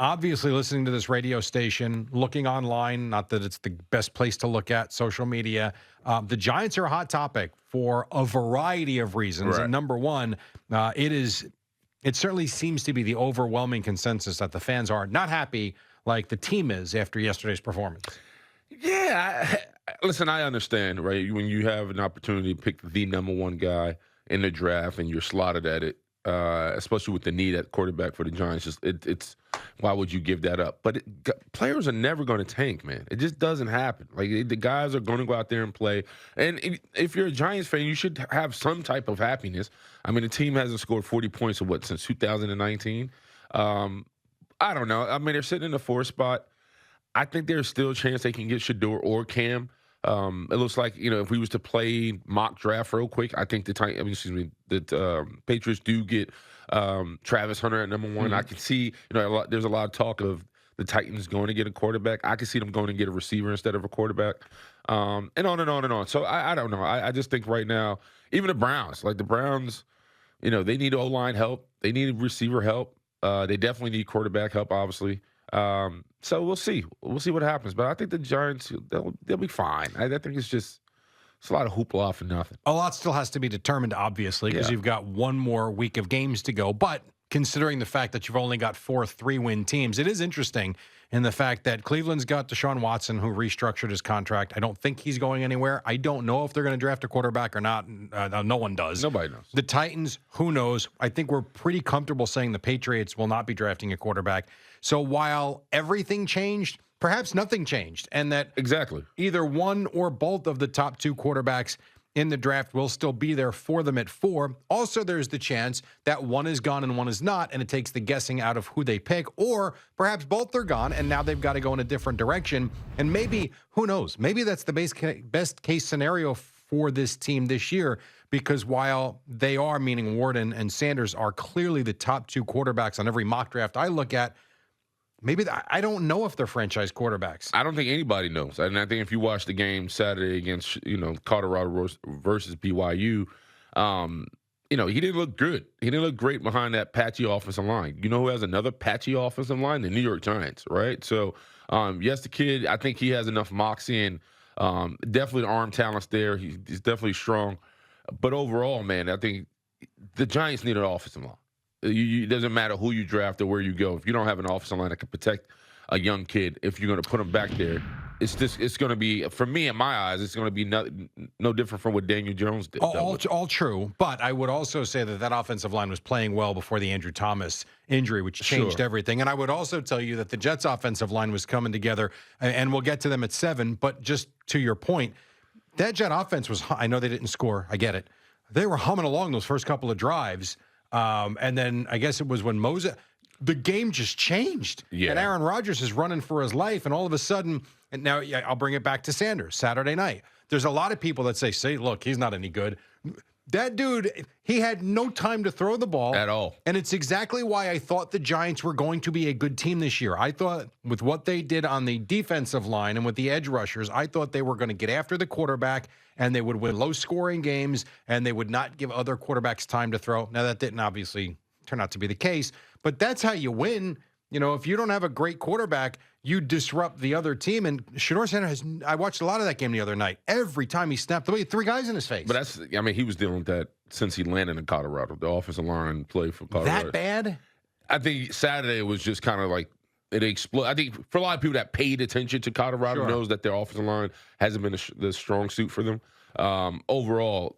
obviously listening to this radio station, looking online, not that it's the best place to look at social media. The Giants are a hot topic for a variety of reasons. Right. And number one, it certainly seems to be the overwhelming consensus that the fans are not happy like the team is after yesterday's performance. Yeah. Listen, I understand, right? When you have an opportunity to pick the number one guy in the draft and you're slotted at it, especially with the need at quarterback for the Giants, it's why would you give that up? But players are never going to tank, man. It just doesn't happen. Like, the guys are going to go out there and play. And if you're a Giants fan, you should have some type of happiness. I mean, the team hasn't scored 40 points since 2019. I don't know. I mean, they're sitting in the 4th spot. I think there's still a chance they can get Shador or Cam. It looks like, if we was to play mock draft real quick, I think the Patriots do get Travis Hunter at number 1. Mm-hmm. I can see, there's a lot of talk of the Titans going to get a quarterback. I can see them going to get a receiver instead of a quarterback, and on and on and on. So I don't know. I just think right now, even the Browns, they need O-line help. They need receiver help. They definitely need quarterback help, obviously. So we'll see. We'll see what happens. But I think the Giants, they'll be fine. I think it's a lot of hoopla for nothing. A lot still has to be determined, obviously, because you've got one more week of games to go. But considering the fact that you've only got 4 3-win teams, it is interesting in the fact that Cleveland's got Deshaun Watson, who restructured his contract. I don't think he's going anywhere. I don't know if they're going to draft a quarterback or not. No one does. Nobody knows. The Titans, who knows? I think we're pretty comfortable saying the Patriots will not be drafting a quarterback. So while everything changed, perhaps nothing changed, and that exactly either one or both of the top 2 quarterbacks in the draft will still be there for them at 4. Also, there's the chance that one is gone and one is not, and it takes the guessing out of who they pick, or perhaps both are gone and now they've got to go in a different direction. And maybe, who knows, maybe that's the best case scenario for this team this year, because while they are, meaning Warden and Sanders, are clearly the top 2 quarterbacks on every mock draft I look at, maybe I don't know if they're franchise quarterbacks. I don't think anybody knows. And I think if you watch the game Saturday against, Colorado versus BYU, he didn't look good. He didn't look great behind that patchy offensive line. You know who has another patchy offensive line? The New York Giants, right? So, yes, the kid, I think he has enough moxie and definitely the arm talent's there. He's definitely strong. But overall, man, I think the Giants need an offensive line. It doesn't matter who you draft or where you go. If you don't have an offensive line that can protect a young kid, if you're going to put him back there, it's going to be, for me, in my eyes, it's going to be no different from what Daniel Jones did. All true. But I would also say that offensive line was playing well before the Andrew Thomas injury, which changed everything. And I would also tell you that the Jets' offensive line was coming together, and we'll get to them at 7. But just to your point, that Jet offense was, I know they didn't score. I get it. They were humming along those first couple of drives. And then I guess it was when the game just changed. Yeah. And Aaron Rodgers is running for his life. And all of a sudden, and now I'll bring it back to Sanders, Saturday night. There's a lot of people that say, look, he's not any good. That dude, he had no time to throw the ball. At all. And it's exactly why I thought the Giants were going to be a good team this year. I thought with what they did on the defensive line and with the edge rushers, I thought they were going to get after the quarterback and they would win low-scoring games and they would not give other quarterbacks time to throw. Now, that didn't obviously turn out to be the case, but that's how you win. If you don't have a great quarterback, you disrupt the other team. And Shador Sanders I watched a lot of that game the other night. Every time he snapped the ball, he had 3 guys in his face. But he was dealing with that since he landed in Colorado. The offensive line play for Colorado. That bad? I think Saturday was just kind of like it exploded. I think for a lot of people that paid attention to Colorado knows that their offensive line hasn't been the strong suit for them. Overall,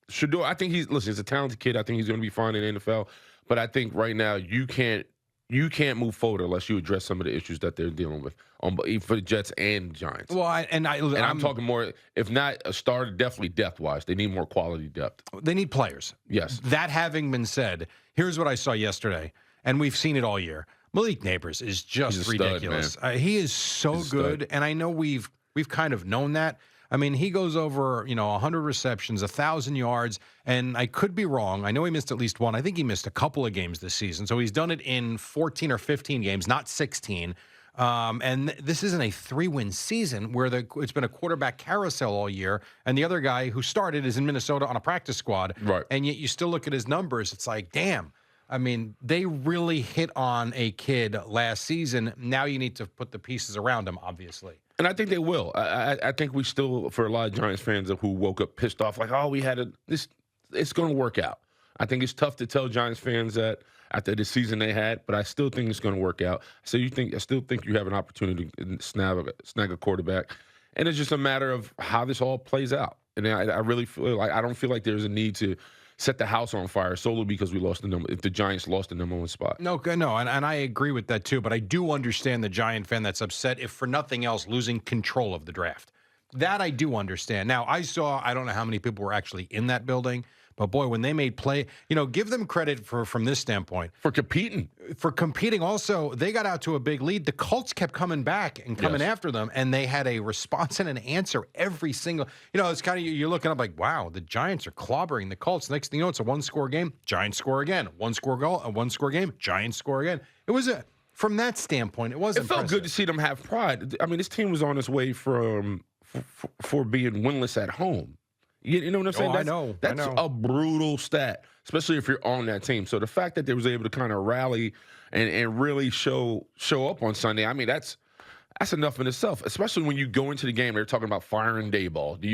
Shador, I think he's a talented kid. I think he's going to be fine in the NFL. But I think right now you can't move forward unless you address some of the issues that they're dealing with for the Jets and Giants. Well, I'm talking more, if not a starter, definitely depth-wise. They need more quality depth. They need players. Yes. That having been said, here's what I saw yesterday, and we've seen it all year. Malik Neighbors is just ridiculous. Stud, he is so good, and I know we've kind of known that. I mean, he goes over, 100 receptions, 1,000 yards, and I could be wrong. I know he missed at least one. I think he missed a couple of games this season. So he's done it in 14 or 15 games, not 16. And this isn't a 3-win season where it's been a quarterback carousel all year, and the other guy who started is in Minnesota on a practice squad. Right. And yet you still look at his numbers. It's like, damn. I mean, they really hit on a kid last season. Now you need to put the pieces around him, obviously. And I think they will. I think we still, for a lot of Giants fans who woke up pissed off, like, oh, it's going to work out. I think it's tough to tell Giants fans that after the season they had, but I still think it's going to work out. So I still think you have an opportunity to snag a quarterback, and it's just a matter of how this all plays out. And I really feel like I don't feel like there's a need to set the house on fire solely because if the Giants lost the number one spot. No, and I agree with that too, but I do understand the Giant fan that's upset, if for nothing else, losing control of the draft. That I do understand. Now, I don't know how many people were actually in that building, but boy, when they made play, give them credit from this standpoint. For competing. Also, they got out to a big lead. The Colts kept coming back and coming after them, and they had a response and an answer every single, it's kind of, you're looking up like, wow, the Giants are clobbering the Colts. Next thing you know, it's a one-score game, Giants score again. One-score game, Giants score again. It was from that standpoint, it was impressive. Felt good to see them have pride. I mean, this team was on its way for being winless at home. You know what I'm saying? I know. That's a brutal stat, especially if you're on that team. So the fact that they was able to kind of rally and really show up on Sunday, I mean, that's enough in itself. Especially when you go into the game, they're talking about firing Daboll. Do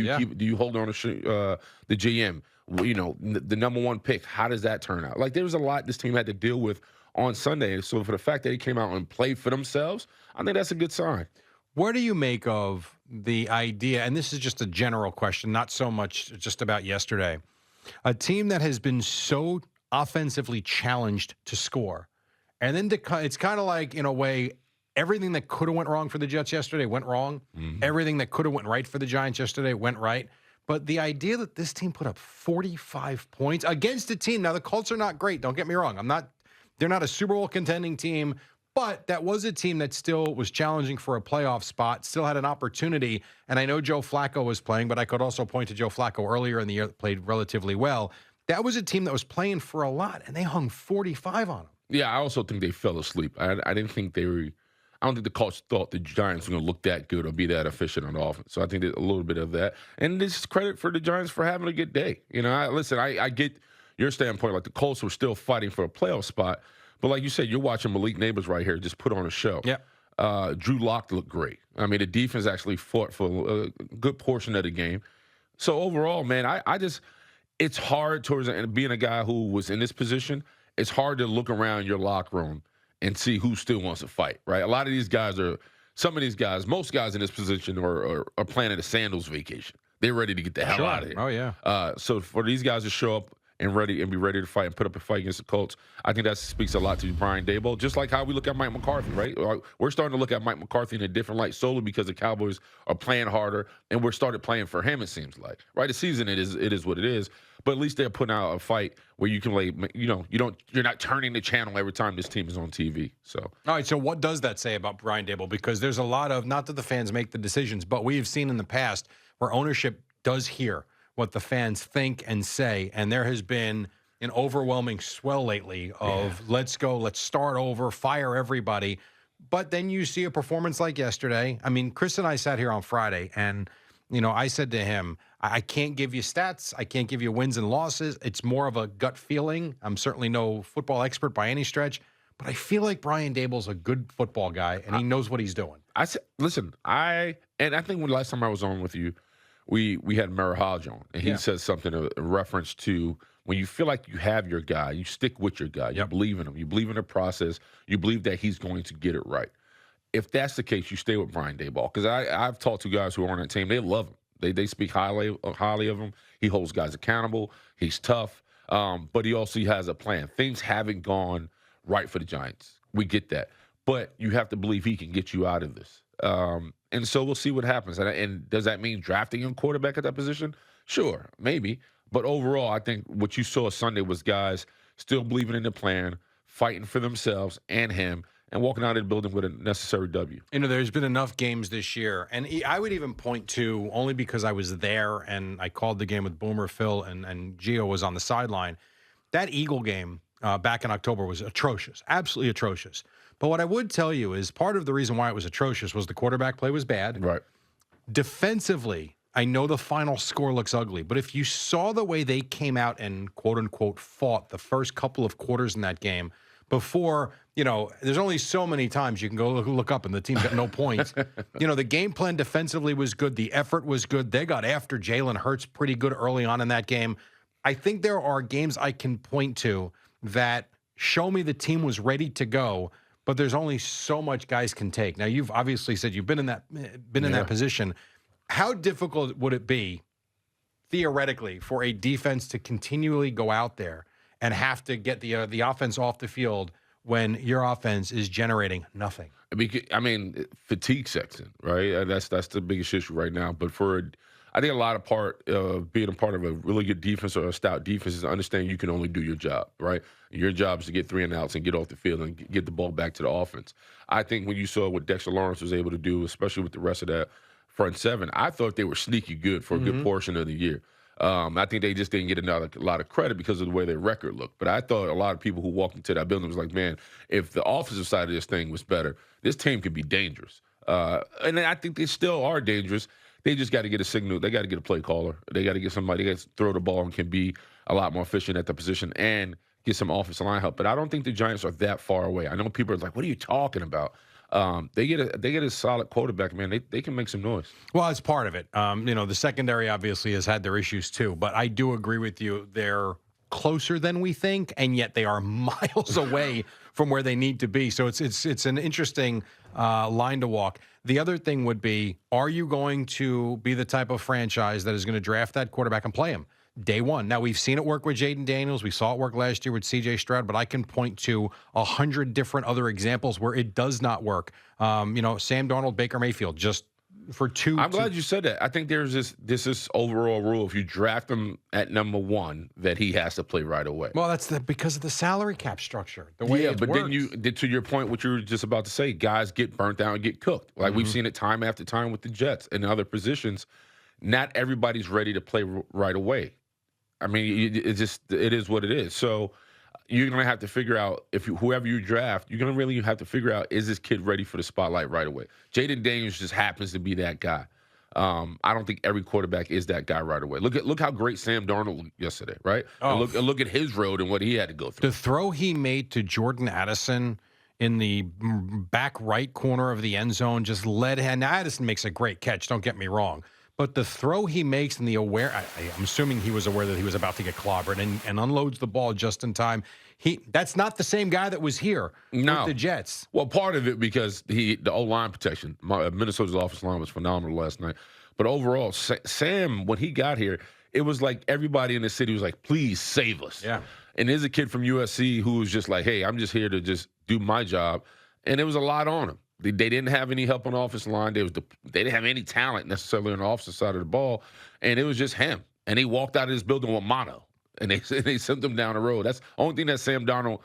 you hold on to the GM? The number one pick. How does that turn out? Like, there was a lot this team had to deal with on Sunday. So for the fact that they came out and played for themselves, I think that's a good sign. Where do you make of the idea, and this is just a general question, not so much just about yesterday, a team that has been so offensively challenged to score, and then it's kind of like, in a way, everything that could have went wrong for the Jets yesterday went wrong. Mm-hmm. Everything that could have went right for the Giants yesterday went right. But the idea that this team put up 45 points against a team, now the Colts are not great, don't get me wrong. They're not a Super Bowl contending team. But that was a team that still was challenging for a playoff spot, still had an opportunity. And I know Joe Flacco was playing, but I could also point to Joe Flacco earlier in the year that played relatively well. That was a team that was playing for a lot, and they hung 45 on them. Yeah, I also think they fell asleep. I didn't think I don't think the Colts thought the Giants were going to look that good or be that efficient on offense. So I think a little bit of that. And this is credit for the Giants for having a good day. I get your standpoint. Like, the Colts were still fighting for a playoff spot. But like you said, you're watching Malik Neighbors right here just put on a show. Yeah. Drew Lock looked great. I mean, the defense actually fought for a good portion of the game. So overall, man, it's hard towards being a guy who was in this position. It's hard to look around your locker room and see who still wants to fight, right? A lot of these guys most guys in this position are planning a sandals vacation. They're ready to get the hell out of here. Oh, yeah. So for these guys to show up and be ready to fight and put up a fight against the Colts, I think that speaks a lot to Brian Daboll. Just like how we look at Mike McCarthy, right? We're starting to look at Mike McCarthy in a different light solely because the Cowboys are playing harder, and we're started playing for him. It seems like, right? The season it is what it is, but at least they're putting out a fight where you can you're not turning the channel every time this team is on TV. So all right, so what does that say about Brian Daboll? Because there's a lot of, not that the fans make the decisions, but we have seen in the past where ownership does hear what the fans think and say, and there has been an overwhelming swell lately of let's go, let's start over, fire everybody. But then you see a performance like yesterday. I mean, Chris and I sat here on Friday, and, I said to him, I can't give you stats. I can't give you wins and losses. It's more of a gut feeling. I'm certainly no football expert by any stretch, but I feel like Brian Daboll's a good football guy, and he knows what he's doing. I think when the last time I was on with you, we had Merihaj on, and he said something in reference to when you feel like you have your guy, you stick with your guy. You believe in him. You believe in the process. You believe that he's going to get it right. If that's the case, you stay with Brian Daboll. Because I've talked to guys who are on that team. They love him. They speak highly of him. He holds guys accountable. He's tough. But he also has a plan. Things haven't gone right for the Giants. We get that. But you have to believe he can get you out of this. And so we'll see what happens. And does that mean drafting a quarterback at that position? Sure, maybe. But overall, I think what you saw Sunday was guys still believing in the plan, fighting for themselves and him, and walking out of the building with a necessary W. There's been enough games this year, and I would even point to, only because I was there and I called the game with Boomer, Phil, and Gio was on the sideline, that Eagle game back in October was atrocious, absolutely atrocious. But what I would tell you is part of the reason why it was atrocious was the quarterback play was bad. Right. Defensively, I know the final score looks ugly, but if you saw the way they came out and quote unquote fought the first couple of quarters in that game before, there's only so many times you can go look up and the team's got no points. The game plan defensively was good. The effort was good. They got after Jalen Hurts pretty good early on in that game. I think there are games I can point to that show me the team was ready to go, but there's only so much guys can take. Now, you've obviously said you've been in that position. How difficult would it be, theoretically, for a defense to continually go out there and have to get the offense off the field when your offense is generating nothing? I mean, fatigue sets in, right? That's the biggest issue right now. But I think a lot of part of being a part of a really good defense or a stout defense is understanding you can only do your job, right? Your job is to get 3 and outs and get off the field and get the ball back to the offense. I think when you saw what Dexter Lawrence was able to do, especially with the rest of that front seven, I thought they were sneaky good for a good portion of the year. I think they just didn't get a lot of credit because of the way their record looked. But I thought a lot of people who walked into that building was like, man, if the offensive side of this thing was better, this team could be dangerous. And I think they still are dangerous. They just got to get a signal. They got to get a play caller. They got to get somebody that can throw the ball and can be a lot more efficient at the position and get some offensive line help. But I don't think the Giants are that far away. I know people are like, what are you talking about? They get a solid quarterback, man. They can make some noise. Well, it's part of it. The secondary obviously has had their issues too, but I do agree with you. They're closer than we think, and yet they are miles away from where they need to be. So it's an interesting line to walk. The other thing would be, are you going to be the type of franchise that is going to draft that quarterback and play him day one? Now, we've seen it work with Jaden Daniels. We saw it work last year with C.J. Stroud, but I can point to 100 different other examples where it does not work. Sam Darnold, Baker Mayfield, just for two. I'm glad you said that. I think there's this overall rule: if you draft him at number 1, that he has to play right away. Well, that's because of the salary cap structure. The way it but works. then you did, to your point, what you were just about to say, guys get burnt down and get cooked. Like we've seen it time after time with the Jets and other positions. Not everybody's ready to play right away. I mean, it is what it is. So you're going to have to figure out, whoever you draft, you're going to really have to figure out, is this kid ready for the spotlight right away? Jaden Daniels just happens to be that guy. I don't think every quarterback is that guy right away. Look how great Sam Darnold looked yesterday, right? Oh. And look at his road and what he had to go through. The throw he made to Jordan Addison in the back right corner of the end zone just led him. Now, Addison makes a great catch, don't get me wrong. But the throw he makes and I'm assuming he was aware that he was about to get clobbered and unloads the ball just in time. That's not the same guy that was here with the Jets. Well, part of it because the O-line protection. Minnesota's offensive line was phenomenal last night. But overall, Sam, when he got here, it was like everybody in the city was like, please save us. Yeah. And there's a kid from USC who was just like, hey, I'm just here to just do my job. And there was a lot on him. They didn't have any help on the offensive line. They didn't have any talent necessarily on the offensive side of the ball, and it was just him. And he walked out of this building with mono, and they sent him down the road. That's the only thing that Sam Darnold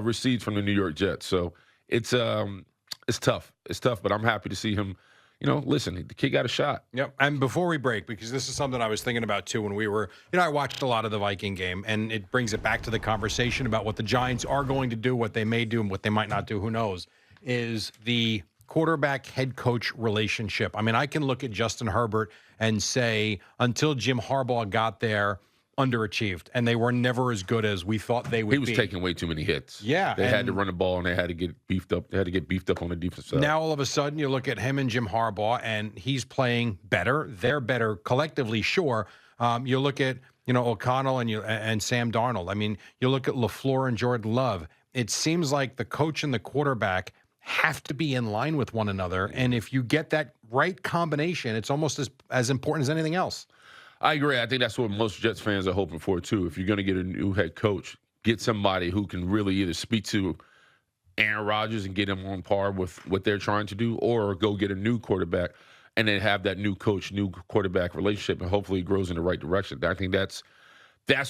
received from the New York Jets. So it's tough. It's tough, but I'm happy to see him. Listen, the kid got a shot. Yep. And before we break, because this is something I was thinking about too when we were, I watched a lot of the Viking game, and it brings it back to the conversation about what the Giants are going to do, what they may do, and what they might not do. Who knows? Is the quarterback-head coach relationship. I mean, I can look at Justin Herbert and say, until Jim Harbaugh got there, underachieved, and they were never as good as we thought they would be. He was taking way too many hits. Yeah. They had to run the ball, and they had to get beefed up. They had to get beefed up on the defense side. Now, all of a sudden, you look at him and Jim Harbaugh, and he's playing better. They're better collectively, sure. You look at, O'Connell and Sam Darnold. I mean, you look at LaFleur and Jordan Love. It seems like the coach and the quarterback have to be in line with one another. And if you get that right combination, it's almost as important as anything else. I agree. I think that's what most Jets fans are hoping for, too. If you're going to get a new head coach, get somebody who can really either speak to Aaron Rodgers and get him on par with what they're trying to do, or go get a new quarterback and then have that new coach, new quarterback relationship, and hopefully it grows in the right direction. I think that's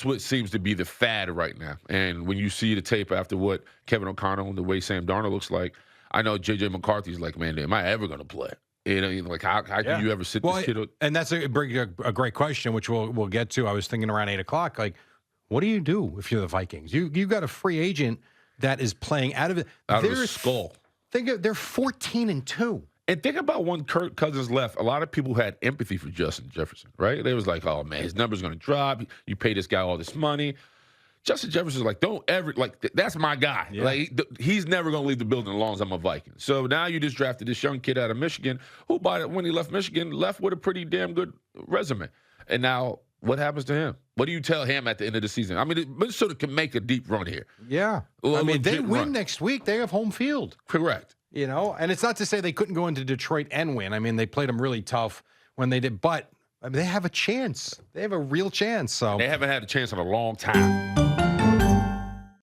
what seems to be the fad right now. And when you see the tape after what Kevin O'Connell and the way Sam Darnold looks like, I know J.J. McCarthy's like, man, am I ever going to play? Like how can you ever sit this kid up? And that's a great question, which we'll get to. I was thinking around 8 o'clock, like, what do you do if you're the Vikings? You got a free agent that is playing out of it. Out of his skull. They're 14-2. And think about when Kirk Cousins left, a lot of people had empathy for Justin Jefferson, right? They was like, oh, man, his number's going to drop. You pay this guy all this money. Justin Jefferson's like, don't ever, like, that's my guy. Yeah. Like, he's never going to leave the building as long as I'm a Viking. So now you just drafted this young kid out of Michigan who, when he left Michigan, left with a pretty damn good resume. And now what happens to him? What do you tell him at the end of the season? I mean, Minnesota can make a deep run here. Yeah. I mean, they win next week. They have home field. Correct. You know, and it's not to say they couldn't go into Detroit and win. I mean, they played them really tough when they did, but I mean, they have a chance. They have a real chance. So they haven't had a chance in a long time.